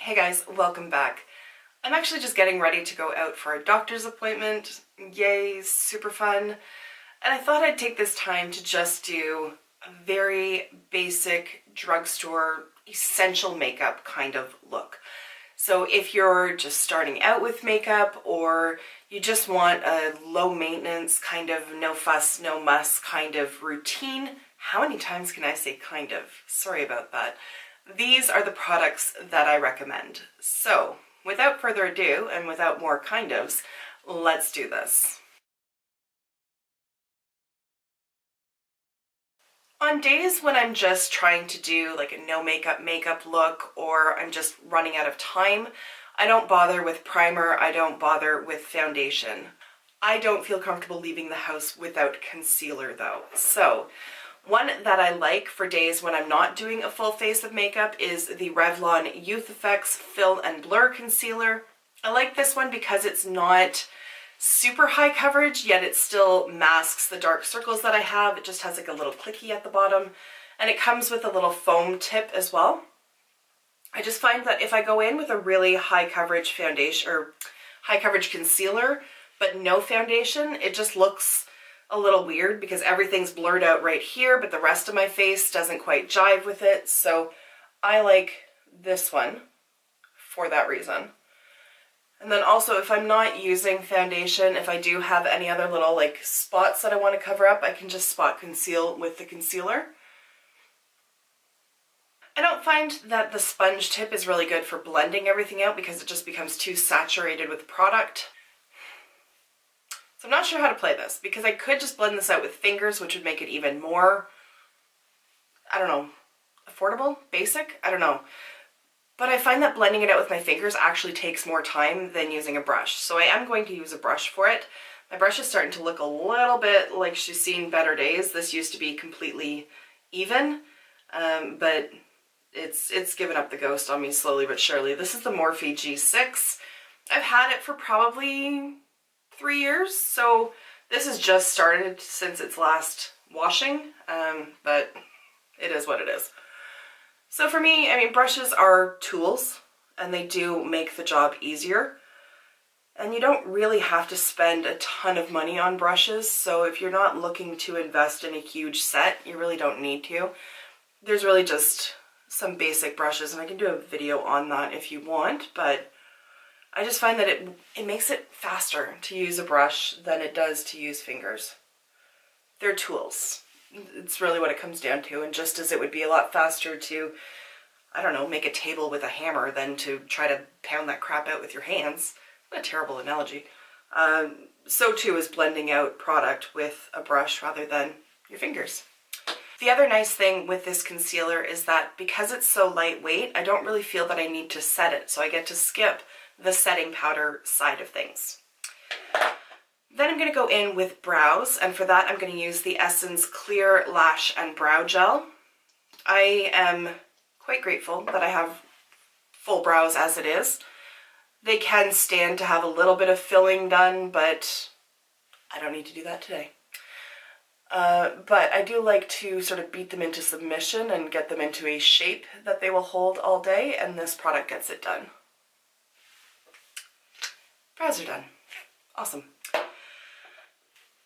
Hey guys, welcome back. I'm actually just getting ready to go out for a doctor's appointment. Yay, super fun. And I thought I'd take this time to just do a very basic drugstore essential makeup kind of look. So if you're just starting out with makeup or you just want a low maintenance kind of no fuss, no muss kind of routine, how many times can I say kind of? Sorry about that. These are the products that I recommend. So, without further ado, and without more kind ofs, let's do this. On days when I'm just trying to do like a no makeup look, or I'm just running out of time, I don't bother with primer, I don't bother with foundation. I don't feel comfortable leaving the house without concealer though. So, one that I like for days when I'm not doing a full face of makeup is the Revlon Youth FX Fill and Blur Concealer. I like this one because it's not super high coverage, yet it still masks the dark circles that I have. It just has like a little clicky at the bottom, and it comes with a little foam tip as well. I just find that if I go in with a really high coverage foundation or high coverage concealer, but no foundation, it just looks a little weird because everything's blurred out right here, but the rest of my face doesn't quite jive with it. So I like this one for that reason. And then also if I'm not using foundation, if I do have any other little like spots that I want to cover up, I can just spot conceal with the concealer. I don't find that the sponge tip is really good for blending everything out because it just becomes too saturated with product. So I'm not sure how to play this because I could just blend this out with fingers, which would make it even more, I don't know, affordable, basic, I don't know. But I find that blending it out with my fingers actually takes more time than using a brush. So I am going to use a brush for it. My brush is starting to look a little bit like she's seen better days. This used to be completely even, but it's given up the ghost on me slowly but surely. This is the Morphe G6. I've had it for probably 3 years, so this has just started since its last washing, but it is what it is. So for me, I mean, brushes are tools and they do make the job easier, and you don't really have to spend a ton of money on brushes. So if you're not looking to invest in a huge set, you really don't need to. There's really just some basic brushes, and I can do a video on that if you want, but I just find that it makes it faster to use a brush than it does to use fingers. They're tools. It's really what it comes down to, and just as it would be a lot faster to, I don't know, make a table with a hammer than to try to pound that crap out with your hands. What a terrible analogy. So too is blending out product with a brush rather than your fingers. The other nice thing with this concealer is that because it's so lightweight, I don't really feel that I need to set it, so I get to skip the setting powder side of things. Then I'm going to go in with brows, and for that I'm going to use the Essence Clear Lash and Brow Gel. I am quite grateful that I have full brows as it is. They can stand to have a little bit of filling done, but I don't need to do that today. But I do like to sort of beat them into submission and get them into a shape that they will hold all day, and this product gets it done. Brows are done. Awesome.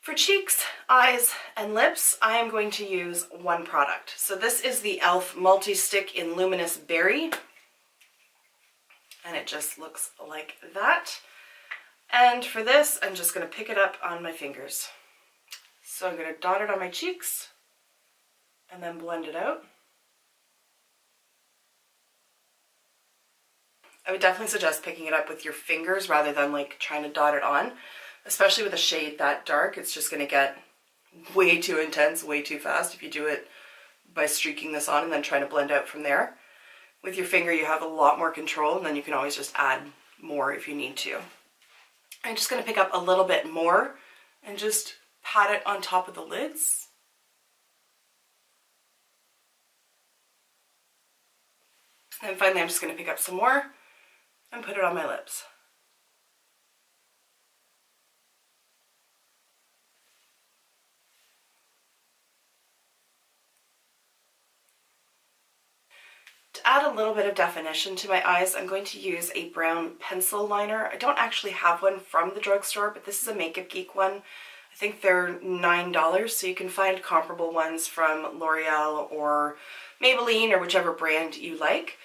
For cheeks, eyes, and lips, I am going to use one product. So this is the e.l.f. Multi-Stick in Luminous Berry. And it just looks like that. And for this, I'm just going to pick it up on my fingers. So I'm going to dot it on my cheeks and then blend it out. I would definitely suggest picking it up with your fingers rather than like trying to dot it on, especially with a shade that dark. It's just going to get way too intense, way too fast if you do it by streaking this on and then trying to blend out from there. With your finger you have a lot more control, and then you can always just add more if you need to. I'm just going to pick up a little bit more and just pat it on top of the lids. And finally I'm just going to pick up some more and put it on my lips. add a little bit of definition to my eyes, I'm going to use a brown pencil liner. I don't actually have one from the drugstore, but this is a Makeup Geek one. I think they're $9, so you can find comparable ones from L'Oreal or Maybelline or whichever brand you like.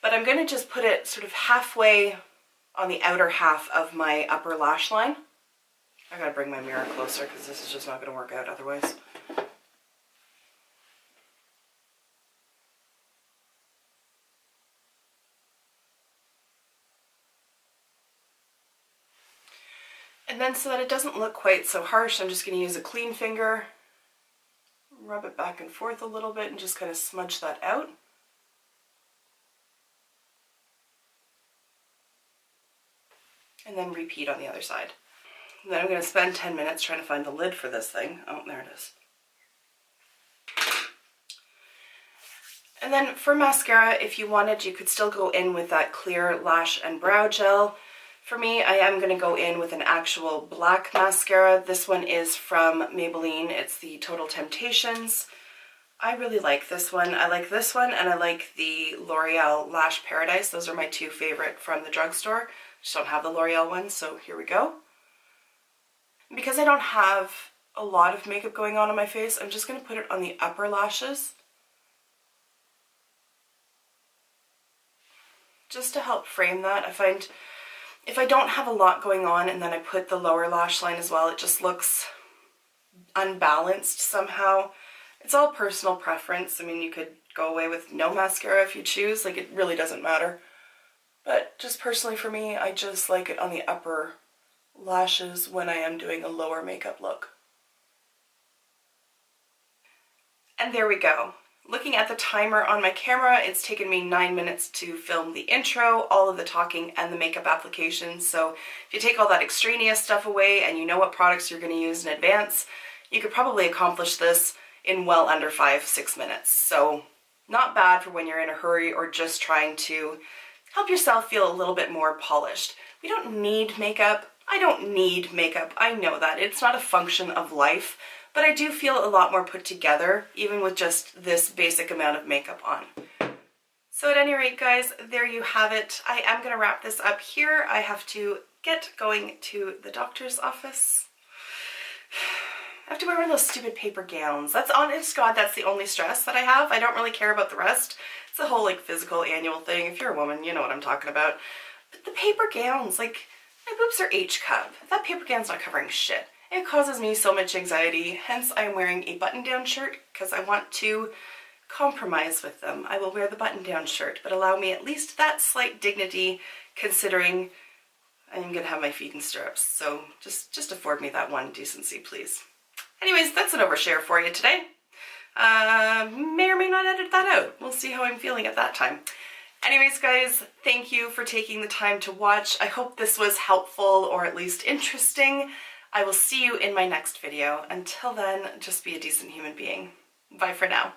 But I'm going to just put it sort of halfway on the outer half of my upper lash line. I gotta bring my mirror closer because this is just not going to work out otherwise. And then so that it doesn't look quite so harsh, I'm just going to use a clean finger, rub it back and forth a little bit and just kind of smudge that out. And then repeat on the other side. And then I'm going to spend 10 minutes trying to find the lid for this thing. Oh, there it is. And then for mascara, if you wanted, you could still go in with that clear lash and brow gel. For me, I am going to go in with an actual black mascara. This one is from Maybelline. It's the Total Temptations. I really like this one. I like this one and I like the L'Oreal Lash Paradise. Those are my two favorite from the drugstore. Just don't have the L'Oreal one, so here we go. Because I don't have a lot of makeup going on my face, I'm just going to put it on the upper lashes. Just to help frame that. I find if I don't have a lot going on and then I put the lower lash line as well, it just looks unbalanced somehow. It's all personal preference. I mean, you could go away with no mascara if you choose, like it really doesn't matter. But just personally for me, I just like it on the upper lashes when I am doing a lower makeup look. And there we go. Looking at the timer on my camera, it's taken me 9 minutes to film the intro, all of the talking, and the makeup application. So if you take all that extraneous stuff away and you know what products you're going to use in advance, you could probably accomplish this in well under 5-6 minutes. So not bad for when you're in a hurry or just trying to help yourself feel a little bit more polished. We don't need makeup. I don't need makeup. I know that. It's not a function of life, but I do feel a lot more put together, even with just this basic amount of makeup on. So at any rate, guys, there you have it. I am going to wrap this up here. I have to get going to the doctor's office. I have to wear one of those stupid paper gowns. That's honest God, that's the only stress that I have. I don't really care about the rest. It's a whole like physical annual thing. If you're a woman, you know what I'm talking about. But the paper gowns, like my boobs are H-cup. That paper gown's not covering shit. It causes me so much anxiety. Hence I'm wearing a button-down shirt because I want to compromise with them. I will wear the button-down shirt, but allow me at least that slight dignity considering I'm gonna have my feet in stirrups. So just afford me that one decency, please. Anyways, that's an overshare for you today. May or may not edit that out. We'll see how I'm feeling at that time. Anyways, guys, thank you for taking the time to watch. I hope this was helpful or at least interesting. I will see you in my next video. Until then, just be a decent human being. Bye for now.